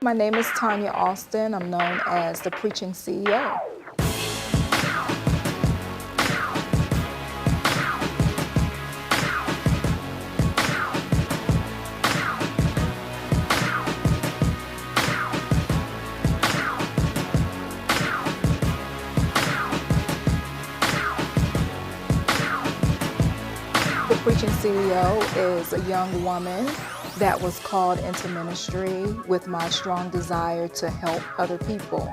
My name is Tonya Alston. I'm known as the Preaching CEO. The Preaching CEO is a young woman that was called into ministry with my strong desire to help other people.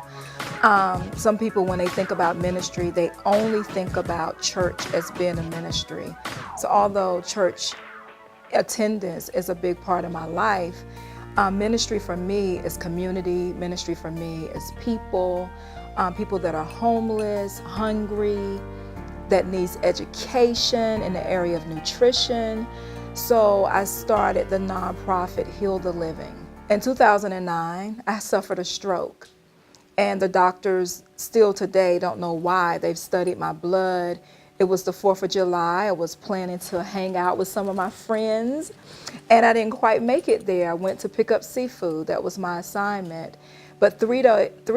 Some people, when they think about ministry, they only think about church as being a ministry. So although church attendance is a big part of my life, ministry for me is community. Ministry for me is people, people that are homeless, hungry, that needs education in the area of nutrition. So I started the nonprofit Heal the Living. In 2009, I suffered a stroke, and the doctors still today don't know why. They've studied my blood. It was the 4th of July. I was planning to hang out with some of my friends, and I didn't quite make it there. I went to pick up seafood. That was my assignment. But 3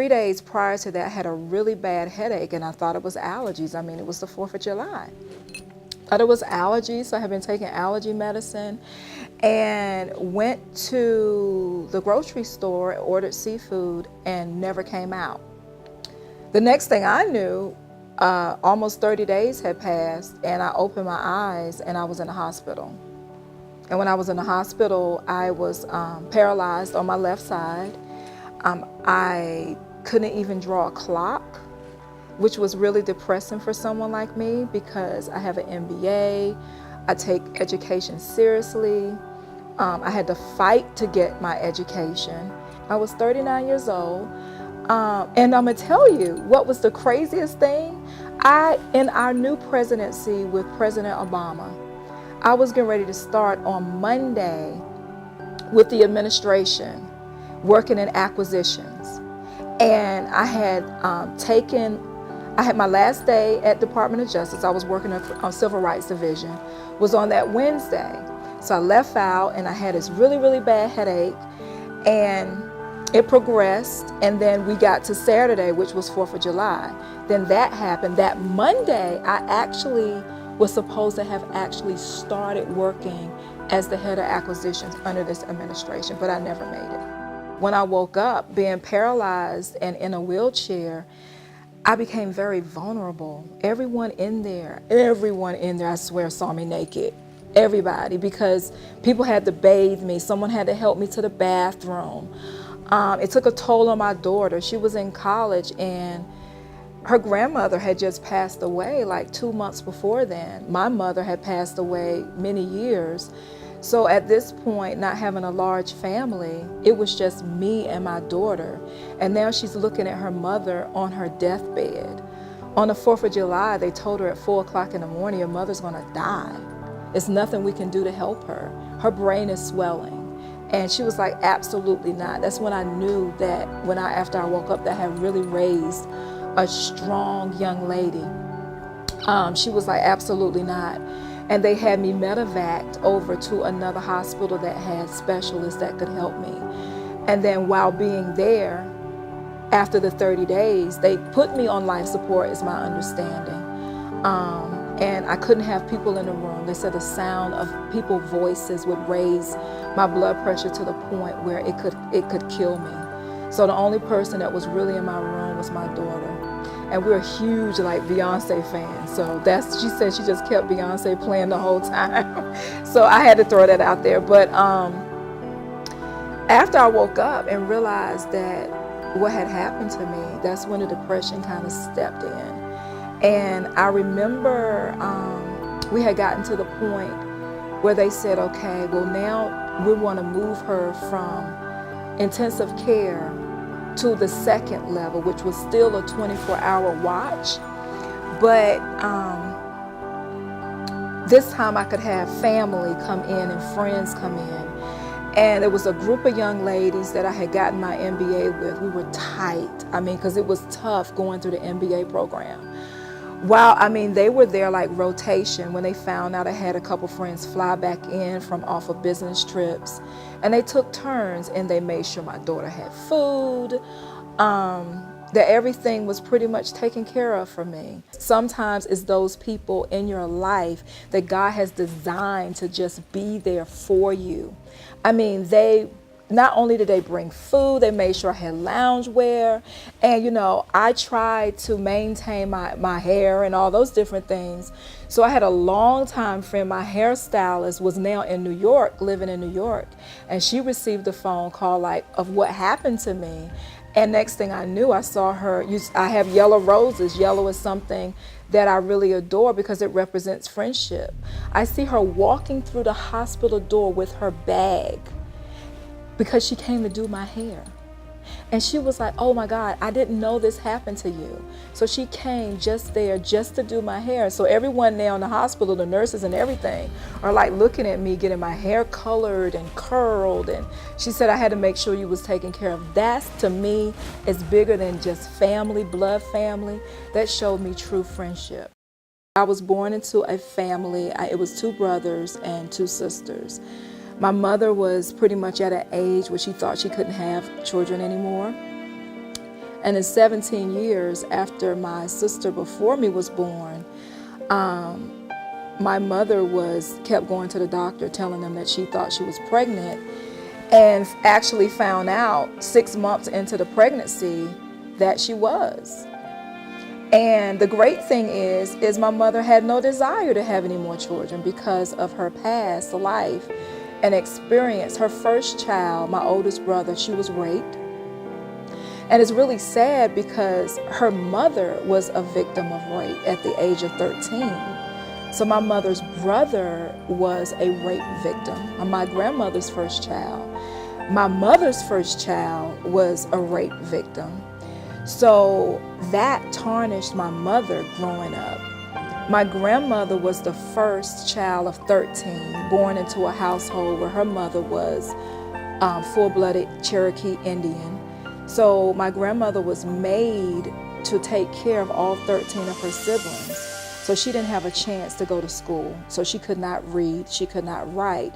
days prior to that, I had a really bad headache, and I thought it was allergies. I mean, it was the 4th of July. Thought it was allergies, so I had been taking allergy medicine, and went to the grocery store, ordered seafood, and never came out. The next thing I knew, almost 30 days had passed, and I opened my eyes and I was in the hospital. And when I was in the hospital, I was paralyzed on my left side. I couldn't even draw a clock, which was really depressing for someone like me because I have an MBA, I take education seriously. I had to fight to get my education. I was 39 years old, and I'm gonna tell you what was the craziest thing. In our new presidency with President Obama, I was getting ready to start on Monday with the administration, working in acquisitions. And I had my last day at Department of Justice. I was working on Civil Rights Division, was on that Wednesday. So I left out and I had this really, really bad headache, and it progressed. And then we got to Saturday, which was 4th of July. Then that happened. That Monday, I actually was supposed to have actually started working as the head of acquisitions under this administration, but I never made it. When I woke up being paralyzed and in a wheelchair, I became very vulnerable. Everyone in there, I swear, saw me naked. Everybody, because people had to bathe me. Someone had to help me to the bathroom. It took a toll on my daughter. She was in college, and her grandmother had just passed away like 2 months before then. My mother had passed away many years. So at this point, not having a large family, it was just me and my daughter. And now she's looking at her mother on her deathbed. On the 4th of July, they told her at 4 o'clock in the morning, your mother's gonna die. There's nothing we can do to help her. Her brain is swelling. And she was like, absolutely not. That's when I knew that after I woke up, that I had really raised a strong young lady. She was like, absolutely not. And they had me medevaced over to another hospital that had specialists that could help me. And then while being there, after the 30 days, they put me on life support, is my understanding. And I couldn't have people in the room. They said the sound of people's voices would raise my blood pressure to the point where it could kill me. So the only person that was really in my room was my daughter. And we're huge like Beyonce fans. So she said she just kept Beyonce playing the whole time. So I had to throw that out there. But after I woke up and realized that what had happened to me, that's when the depression kind of stepped in. And I remember we had gotten to the point where they said, okay, well now we want to move her from intensive care to the second level, which was still a 24-hour watch. But this time I could have family come in and friends come in. And there was a group of young ladies that I had gotten my MBA with. We were tight, because it was tough going through the MBA program. Wow, I mean, they were there like rotation. When they found out, I had a couple friends fly back in from off of business trips, and they took turns and they made sure my daughter had food, that everything was pretty much taken care of for me. Sometimes it's those people in your life that God has designed to just be there for you. I mean, not only did they bring food, they made sure I had loungewear. And, you know, I tried to maintain my hair and all those different things. So I had a longtime friend, my hairstylist was now in New York, living in New York. And she received a phone call like of what happened to me. And next thing I knew, I saw her. I have yellow roses. Yellow is something that I really adore because it represents friendship. I see her walking through the hospital door with her bag, because she came to do my hair. And she was like, oh my God, I didn't know this happened to you. So she came just there just to do my hair. So everyone now in the hospital, the nurses and everything, are like looking at me getting my hair colored and curled. And she said I had to make sure you was taken care of. That to me is bigger than just family, blood family. That showed me true friendship. I was born into a family. It was 2 brothers and 2 sisters. My mother was pretty much at an age where she thought she couldn't have children anymore. And in 17 years after my sister before me was born, my mother kept going to the doctor telling them that she thought she was pregnant, and actually found out 6 months into the pregnancy that she was. And the great thing is my mother had no desire to have any more children because of her past life and experience. Her first child, my oldest brother, she was raped. And it's really sad because her mother was a victim of rape at the age of 13. So my mother's brother was a rape victim. My grandmother's first child. My mother's first child was a rape victim. So that tarnished my mother growing up. My grandmother was the first child of 13, born into a household where her mother was full-blooded Cherokee Indian. So my grandmother was made to take care of all 13 of her siblings. So she didn't have a chance to go to school. So she could not read, she could not write.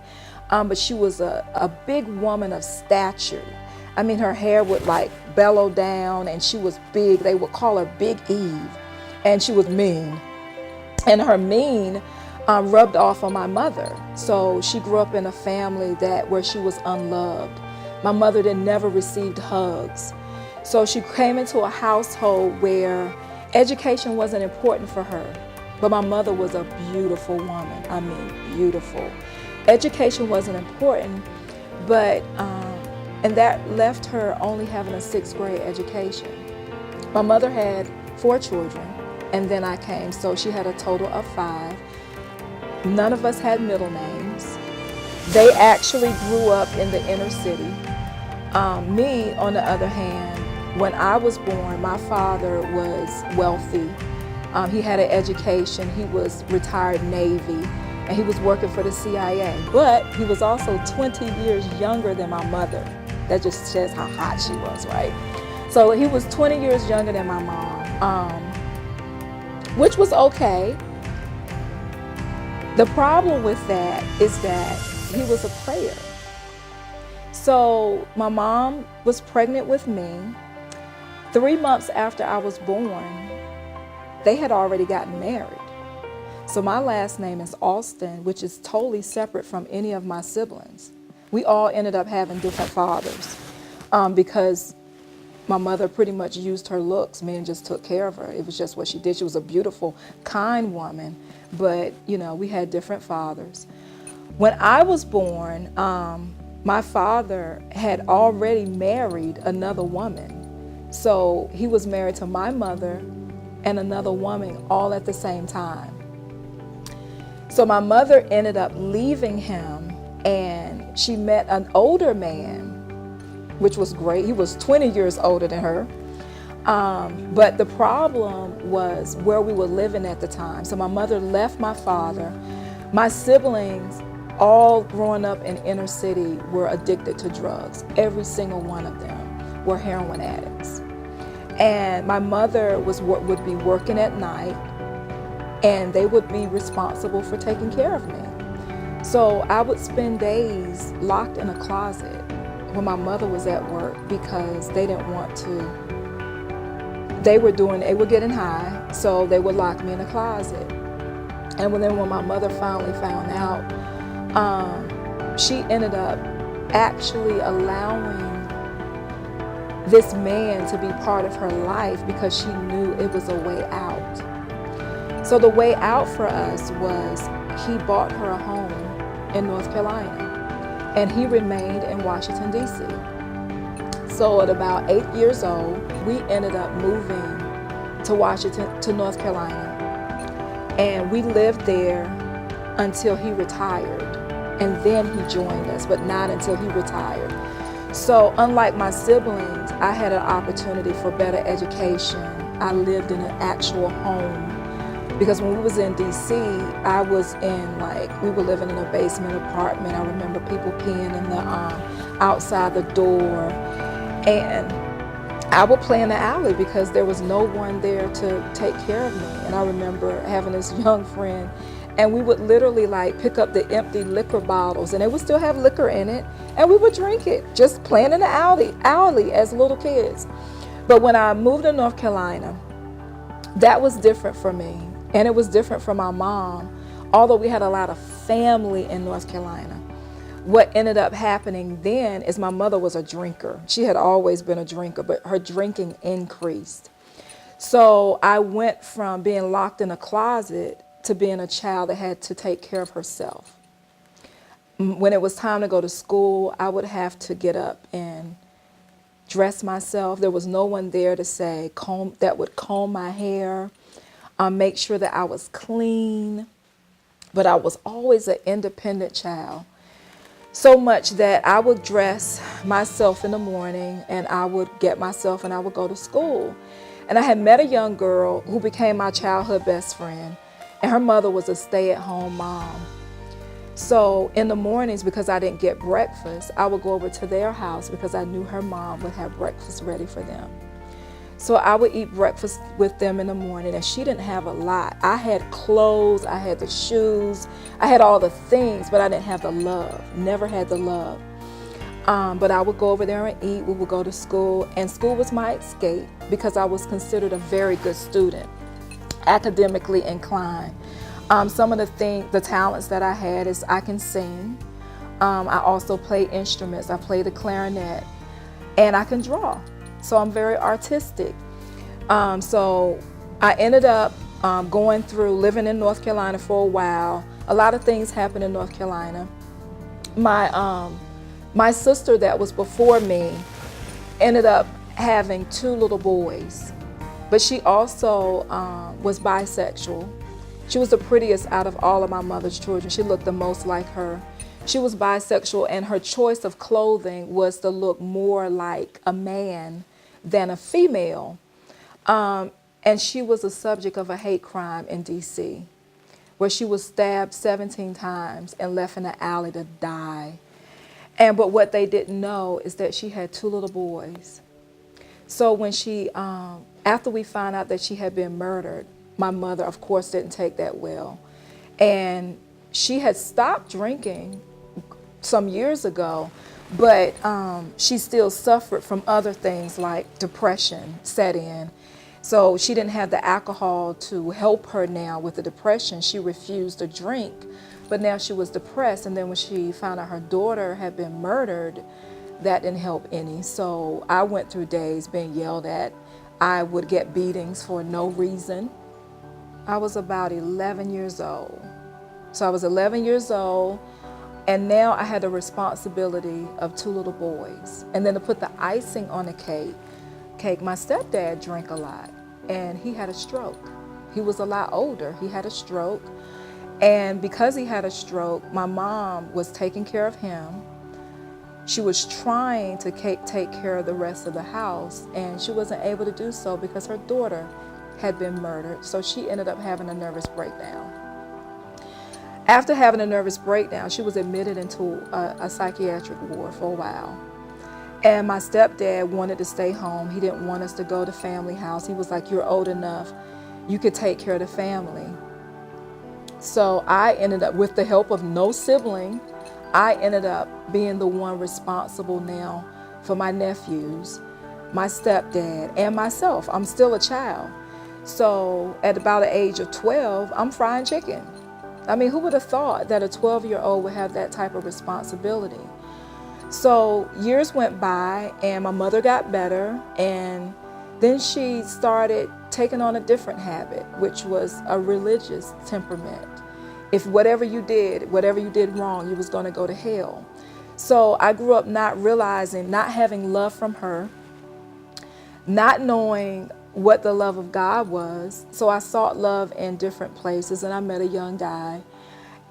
But she was a big woman of stature. I mean, her hair would like bellow down, and she was big. They would call her Big Eve, and she was mean. And her mean rubbed off on my mother. So she grew up in a family where she was unloved. My mother never received hugs. So she came into a household where education wasn't important for her. But my mother was a beautiful woman. I mean, beautiful. Education wasn't important, but and that left her only having a 6th grade education. My mother had 4 children. And then I came, so she had a total of 5. None of us had middle names. They actually grew up in the inner city. Me, on the other hand, when I was born, my father was wealthy. He had an education. He was retired Navy, and he was working for the CIA. But he was also 20 years younger than my mother. That just says how hot she was, right? So he was 20 years younger than my mom. Which was okay. The problem with that is that he was a player. So my mom was pregnant with me. 3 months after I was born, they had already gotten married. So my last name is Alston, which is totally separate from any of my siblings. We all ended up having different fathers because my mother pretty much used her looks. Men just took care of her. It was just what she did. She was a beautiful, kind woman, but you know, we had different fathers. When I was born, my father had already married another woman. So he was married to my mother and another woman all at the same time. So my mother ended up leaving him, and she met an older man, which was great. He was 20 years older than her. But the problem was where we were living at the time. So my mother left my father. My siblings, all growing up in inner city, were addicted to drugs. Every single one of them were heroin addicts. And my mother would be working at night, and they would be responsible for taking care of me. So I would spend days locked in a closet when my mother was at work because they didn't want to. They were getting high, so they would lock me in a closet. And when my mother finally found out, she ended up actually allowing this man to be part of her life because she knew it was a way out. So the way out for us was he bought her a home in North Carolina, and he remained in Washington, D.C. So at about 8 years old, we ended up moving to North Carolina, and we lived there until he retired, and then he joined us, but not until he retired. So unlike my siblings, I had an opportunity for better education. I lived in an actual home. Because when we was in D.C., I was we were living in a basement apartment. I remember people peeing in the outside the door. And I would play in the alley because there was no one there to take care of me. And I remember having this young friend, and we would literally pick up the empty liquor bottles, and they would still have liquor in it, and we would drink it, just playing in the alley as little kids. But when I moved to North Carolina, that was different for me. And it was different for my mom, although we had a lot of family in North Carolina. What ended up happening then is my mother was a drinker. She had always been a drinker, but her drinking increased. So I went from being locked in a closet to being a child that had to take care of herself. When it was time to go to school, I would have to get up and dress myself. There was no one there to that would comb my hair, make sure that I was clean. But I was always an independent child. So much that I would dress myself in the morning, and I would get myself and I would go to school. And I had met a young girl who became my childhood best friend, and her mother was a stay-at-home mom. So in the mornings, because I didn't get breakfast, I would go over to their house because I knew her mom would have breakfast ready for them. So I would eat breakfast with them in the morning, and she didn't have a lot. I had clothes, I had the shoes, I had all the things, but I didn't have the love, never had the love. But I would go over there and eat, we would go to school, and school was my escape because I was considered a very good student, academically inclined. Some of the talents that I had is I can sing. I also play instruments. I play the clarinet, and I can draw. So I'm very artistic. So I ended up going through living in North Carolina for a while. A lot of things happened in North Carolina. My sister that was before me ended up having 2 little boys, but she also was bisexual. She was the prettiest out of all of my mother's children. She looked the most like her. She was bisexual, and her choice of clothing was to look more like a man than a female. And she was the subject of a hate crime in D.C., where she was stabbed 17 times and left in the alley to die. But what they didn't know is that she had 2 little boys. So when after we found out that she had been murdered, my mother, of course, didn't take that well. And she had stopped drinking some years ago, but she still suffered from other things like depression set in. So she didn't have the alcohol to help her now with the depression. She refused to drink, but now she was depressed. And then when she found out her daughter had been murdered, that didn't help any. So I went through days being yelled at. I would get beatings for no reason. I was about 11 years old. So I was 11 years old, and now I had the responsibility of 2 little boys. And then to put the icing on the cake, my stepdad drank a lot, and he had a stroke. He was a lot older. He had a stroke, and because he had a stroke, my mom was taking care of him. She was trying to take care of the rest of the house, and she wasn't able to do so because her daughter had been murdered. So she ended up having a nervous breakdown. After having a nervous breakdown, she was admitted into a psychiatric ward for a while. And my stepdad wanted to stay home. He didn't want us to go to family house. He was like, "You're old enough. You could take care of the family." So I ended up, with the help of no sibling, I ended up being the one responsible now for my nephews, my stepdad, and myself. I'm still a child. So at about the age of 12, I'm frying chicken. I mean, who would have thought that a 12-year-old would have that type of responsibility? So years went by and my mother got better, and then she started taking on a different habit, which was a religious temperament. If whatever you did wrong, you was going to go to hell. So I grew up not realizing, not having love from her, not knowing what the love of God was. So I sought love in different places, and I met a young guy,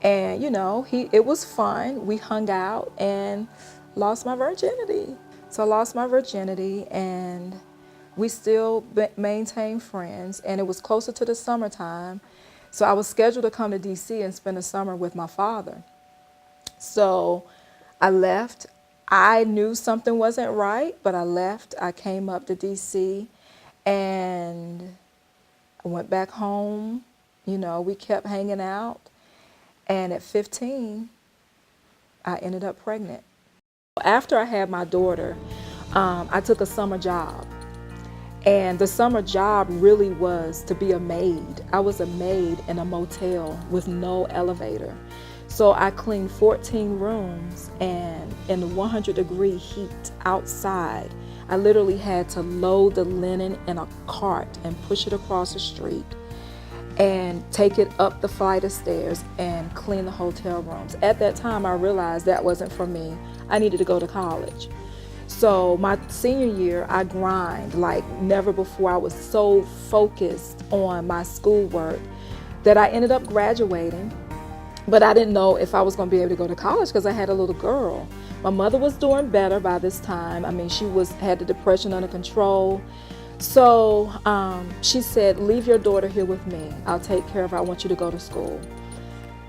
and it was fun. We hung out and lost my virginity. So I lost my virginity, and we still maintained friends, and it was closer to the summertime. So I was scheduled to come to DC and spend the summer with my father. So I left. I knew something wasn't right, but I left. I came up to DC and I went back home. We kept hanging out. And at 15, I ended up pregnant. After I had my daughter, I took a summer job. And the summer job really was to be a maid. I was a maid in a motel with no elevator. So I cleaned 14 rooms, and in the 100-degree heat outside, I literally had to load the linen in a cart and push it across the street and take it up the flight of stairs and clean the hotel rooms. At that time, I realized that wasn't for me. I needed to go to college. So my senior year, I grind like never before. I was so focused on my schoolwork that I ended up graduating. But I didn't know if I was going to be able to go to college because I had a little girl. My mother was doing better by this time. I mean, she had the depression under control. So she said, leave your daughter here with me. I'll take care of her. I want you to go to school.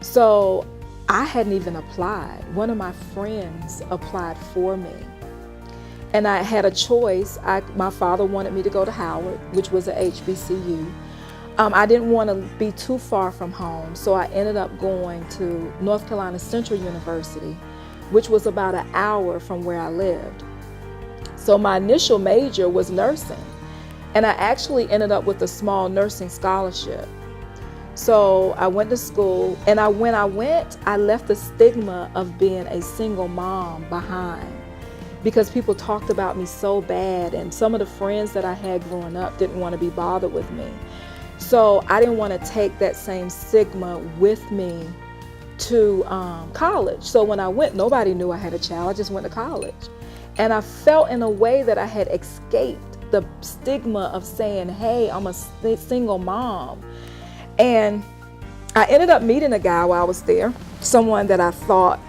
So I hadn't even applied. One of my friends applied for me. And I had a choice. My father wanted me to go to Howard, which was a HBCU. I didn't want to be too far from home, so I ended up going to North Carolina Central University, which was about an hour from where I lived. So my initial major was nursing, and I actually ended up with a small nursing scholarship. So I went to school, and when I went, I left the stigma of being a single mom behind, because people talked about me so bad, and some of the friends that I had growing up didn't want to be bothered with me. So I didn't want to take that same stigma with me to college. So when I went, nobody knew I had a child. I just went to college. And I felt in a way that I had escaped the stigma of saying, hey, I'm a single mom. And I ended up meeting a guy while I was there, someone that I thought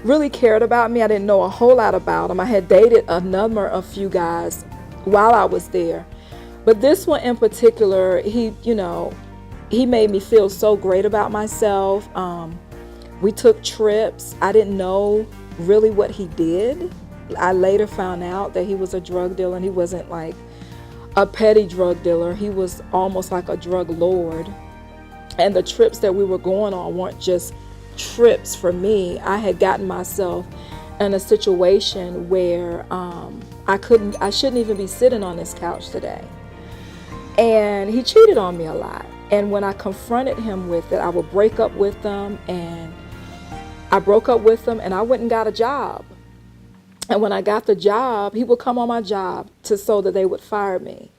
really cared about me. I didn't know a whole lot about him. I had dated a few guys while I was there. But this one in particular, he made me feel so great about myself. We took trips. I didn't know really what he did. I later found out that he was a drug dealer, and he wasn't like a petty drug dealer. He was almost like a drug lord. And the trips that we were going on weren't just trips for me. I had gotten myself in a situation where I shouldn't even be sitting on this couch today. And he cheated on me a lot. And when I confronted him with it, I would break up with them, and I broke up with him, and I went and got a job. And when I got the job, he would come on my job so that they would fire me.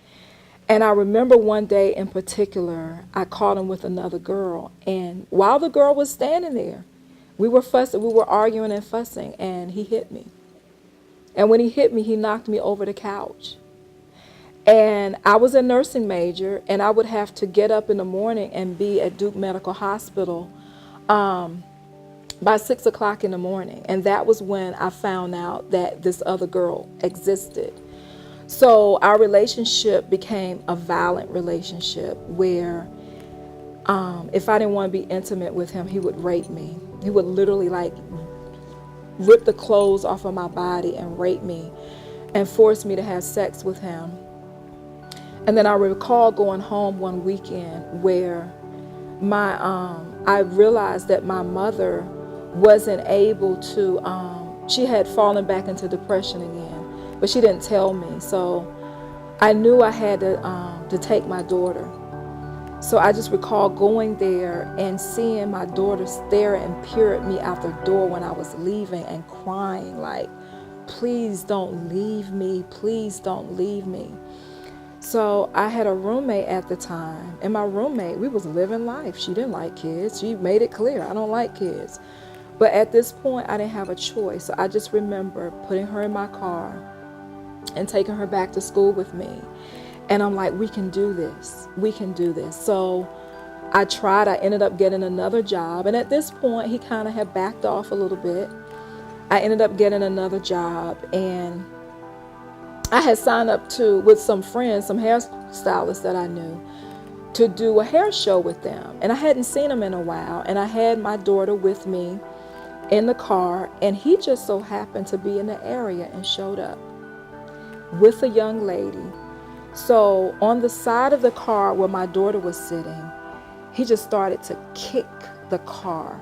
And I remember one day in particular, I caught him with another girl. And while the girl was standing there, we were arguing and fussing, and he hit me. And when he hit me, he knocked me over the couch. And I was a nursing major, and I would have to get up in the morning and be at Duke Medical Hospital by 6 o'clock in the morning. And that was when I found out that this other girl existed. So our relationship became a violent relationship where if I didn't want to be intimate with him, he would rape me. He would literally rip the clothes off of my body and rape me and force me to have sex with him. And then I recall going home one weekend where I realized that my mother wasn't able to, she had fallen back into depression again, but she didn't tell me. So I knew I had to take my daughter. So I just recall going there and seeing my daughter stare and peer at me out the door when I was leaving and crying like, please don't leave me, please don't leave me. So I had a roommate at the time, and my roommate, we was living life. She didn't like kids. She made it clear, I don't like kids. But at this point, I didn't have a choice. So I just remember putting her in my car and taking her back to school with me. And I'm like, we can do this. We can do this. So I tried. I ended up getting another job. And at this point, he kind of had backed off a little bit. I ended up getting another job, and I had signed up with some friends, some hairstylists that I knew, to do a hair show with them. And I hadn't seen them in a while. And I had my daughter with me in the car, and he just so happened to be in the area and showed up with a young lady. So on the side of the car where my daughter was sitting, he just started to kick the car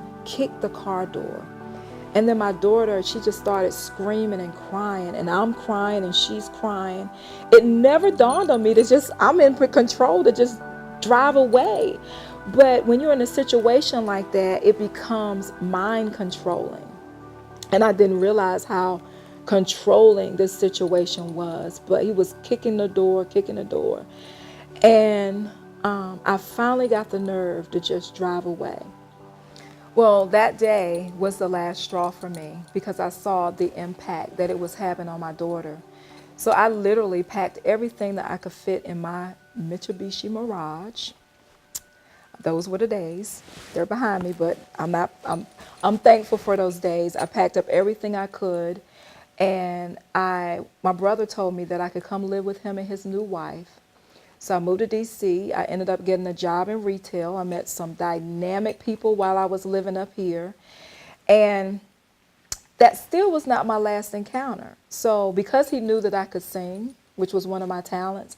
door. And then my daughter, she just started screaming and crying, and I'm crying and she's crying. It never dawned on me I'm in control to just drive away. But when you're in a situation like that, it becomes mind controlling. And I didn't realize how controlling this situation was, but he was kicking the door. And I finally got the nerve to just drive away. Well, that day was the last straw for me because I saw the impact that it was having on my daughter. So I literally packed everything that I could fit in my Mitsubishi Mirage. Those were the days. They're behind me, but I'm thankful for those days. I packed up everything I could, and my brother told me that I could come live with him and his new wife. So I moved to DC. I ended up getting a job in retail. I met some dynamic people while I was living up here. And that still was not my last encounter. So because he knew that I could sing, which was one of my talents,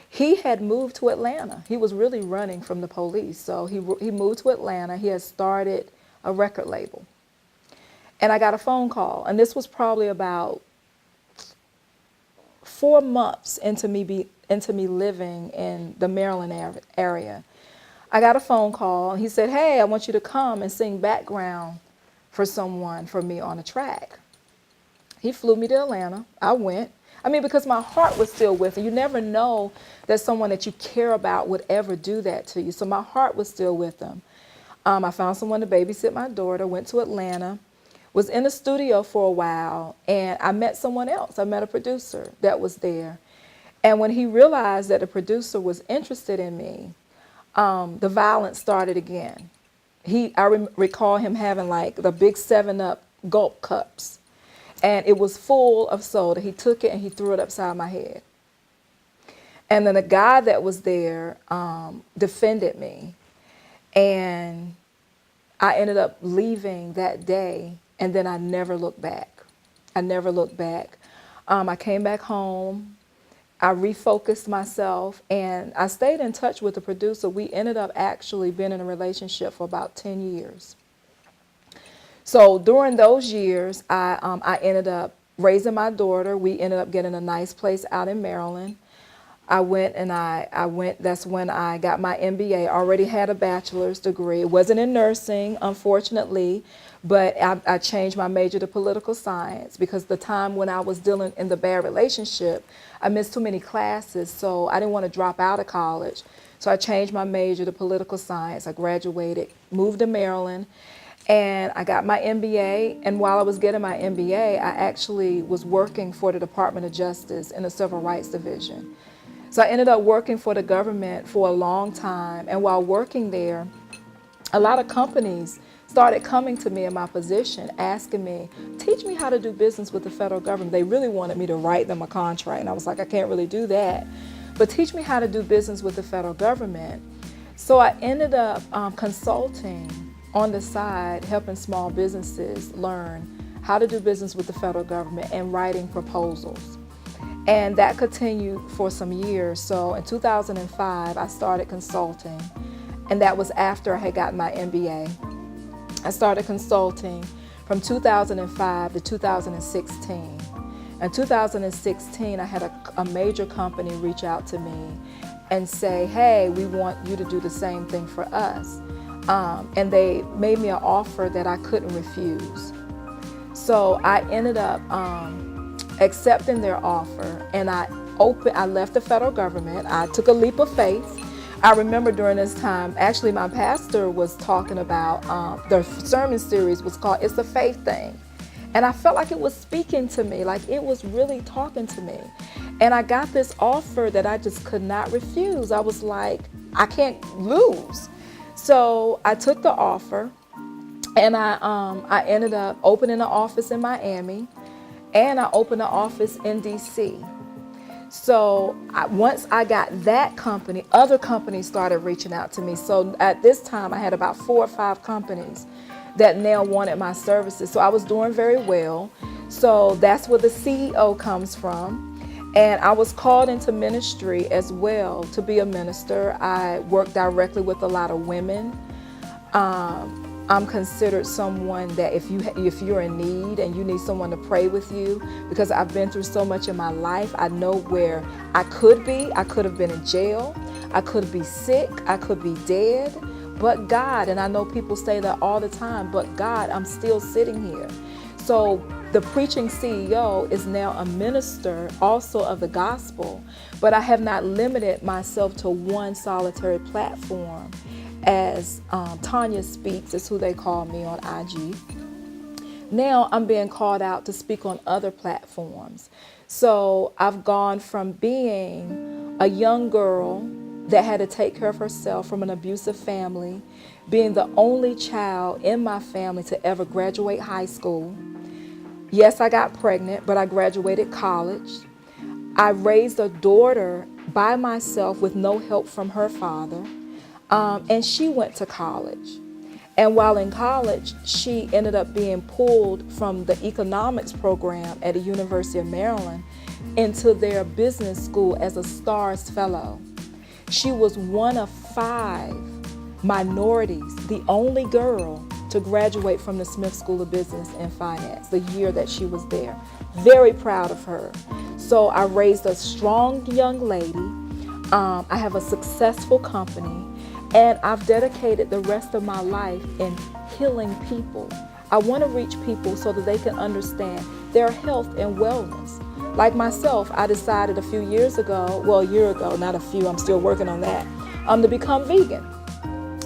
he had moved to Atlanta. He was really running from the police. So he moved to Atlanta. He had started a record label. And I got a phone call. And this was probably about 4 months into me living in the Maryland area. I got a phone call, and he said, hey, I want you to come and sing background for me on a track. He flew me to Atlanta. I went. Because my heart was still with him. You never know that someone that you care about would ever do that to you. So my heart was still with him. I found someone to babysit my daughter, went to Atlanta, was in the studio for a while, and I met someone else. I met a producer that was there. And when he realized that the producer was interested in me, the violence started again. I recall him having like the big 7-Up gulp cups, and it was full of soda. He took it and he threw it upside my head. And then the guy that was there defended me, and I ended up leaving that day, and then I never looked back. I came back home. I refocused myself, and I stayed in touch with the producer. We ended up actually being in a relationship for about 10 years. So during those years, I ended up raising my daughter. We ended up getting a nice place out in Maryland. I went, that's when I got my MBA. I already had a bachelor's degree. It wasn't in nursing, unfortunately, but I changed my major to political science because the time when I was dealing in the bad relationship, I missed too many classes, so I didn't want to drop out of college. So I changed my major to political science. I graduated, moved to Maryland, and I got my MBA. And while I was getting my MBA, I actually was working for the Department of Justice in the Civil Rights Division. So I ended up working for the government for a long time. And while working there, a lot of companies started coming to me in my position, asking me, teach me how to do business with the federal government. They really wanted me to write them a contract. And I was like, I can't really do that. But teach me how to do business with the federal government. So I ended up consulting on the side, helping small businesses learn how to do business with the federal government and writing proposals. And that continued for some years. So in 2005, I started consulting. And that was after I had gotten my MBA. I started consulting from 2005 to 2016. In 2016, I had a major company reach out to me and say, hey, we want you to do the same thing for us. And they made me an offer that I couldn't refuse. So I ended up accepting their offer, and I left the federal government. I took a leap of faith. I remember during this time, actually my pastor was talking about, the sermon series was called It's a Faith Thing. And I felt like it was speaking to me, like it was really talking to me. And I got this offer that I just could not refuse. I was like, I can't lose. So I took the offer, and I ended up opening an office in Miami, and I opened an office in DC. So once I got that company, other companies started reaching out to me. So at this time, I had about 4 or 5 companies that now wanted my services. So I was doing very well. So that's where the CEO comes from. And I was called into ministry as well to be a minister. I work directly with a lot of women. I'm considered someone that if you're in need and you need someone to pray with you, because I've been through so much in my life, I know where I could be. I could have been in jail. I could be sick. I could be dead. But God, and I know people say that all the time, but God, I'm still sitting here. So the preaching CEO is now a minister also of the gospel, but I have not limited myself to one solitary platform. As Tonya Speaks is who they call me on IG. Now I'm being called out to speak on other platforms. So I've gone from being a young girl that had to take care of herself from an abusive family, being the only child in my family to ever graduate high school. Yes, I got pregnant, but I graduated college. I raised a daughter by myself with no help from her father. And she went to college. And while in college, she ended up being pulled from the economics program at the University of Maryland into their business school as a STARS fellow. She was one of 5 minorities, the only girl to graduate from the Smith School of Business and Finance the year that she was there. Very proud of her. So I raised a strong young lady. I have a successful company. And I've dedicated the rest of my life in healing people. I want to reach people so that they can understand their health and wellness. Like myself, I decided a few years ago, well, a year ago, not a few, I'm still working on that, to become vegan.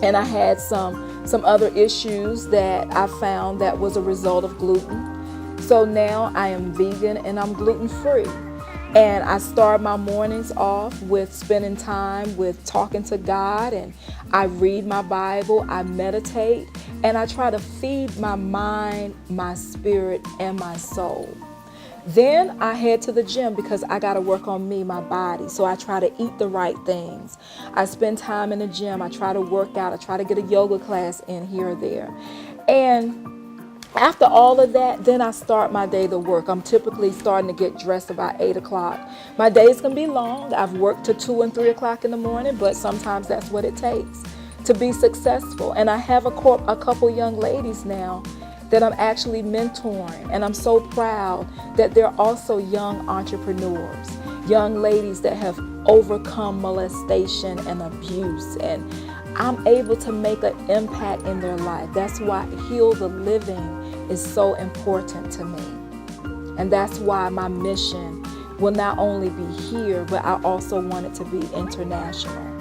And I had some other issues that I found that was a result of gluten. So now I am vegan and I'm gluten-free. And I start my mornings off with spending time with talking to God, and I read my Bible, I meditate, and I try to feed my mind, my spirit, and my soul. Then I head to the gym because I got to work on me, my body. So I try to eat the right things. I spend time in the gym. I try to work out. I try to get a yoga class in here or there. And after all of that, then I start my day to work. I'm typically starting to get dressed about 8 o'clock. My days can be long. I've worked to 2 and 3 o'clock in the morning, but sometimes that's what it takes to be successful. And I have a couple young ladies now that I'm actually mentoring. And I'm so proud that they're also young entrepreneurs, young ladies that have overcome molestation and abuse. And I'm able to make an impact in their life. That's why Heal the Living is so important to me. And that's why my mission will not only be here, but I also want it to be international.